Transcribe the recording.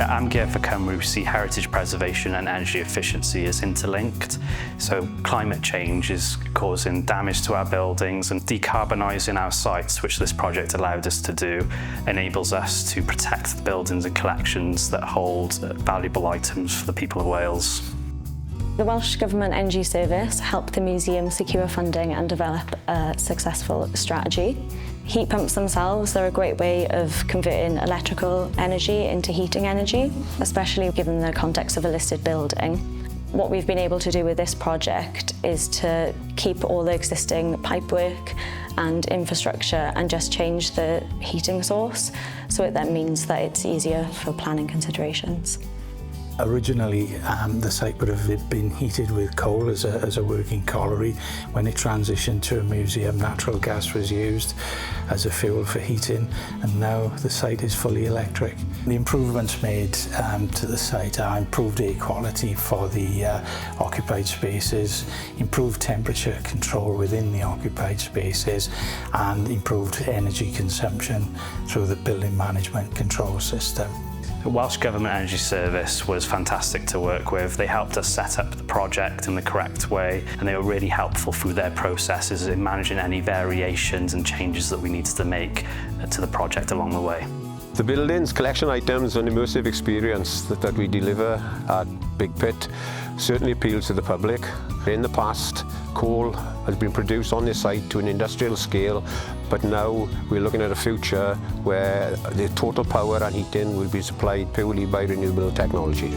At Amgueddfa Cymru, we see heritage preservation and energy efficiency as interlinked. So climate change is causing damage to our buildings, and decarbonising our sites, which this project allowed us to do, enables us to protect the buildings and collections that hold valuable items for the people of Wales. The Welsh Government Energy Service helped the museum secure funding and develop a successful strategy. Heat pumps themselves are a great way of converting electrical energy into heating energy, especially given the context of a listed building. What we've been able to do with this project is to keep all the existing pipework and infrastructure and just change the heating source, so it then means that it's easier for planning considerations. Originally, the site would have been heated with coal as a working colliery. When it transitioned to a museum, natural gas was used as a fuel for heating, and now the site is fully electric. The improvements made to the site are improved air quality for the occupied spaces, improved temperature control within the occupied spaces, and improved energy consumption through the building management control system. The Welsh Government Energy Service was fantastic to work with. They helped us set up the project in the correct way, and they were really helpful through their processes in managing any variations and changes that we needed to make to the project along the way. The buildings, collection items and immersive experience that we deliver at Big Pit certainly appeals to the public. In the past, coal has been produced on this site to an industrial scale, but now we're looking at a future where the total power and heating will be supplied purely by renewable technology.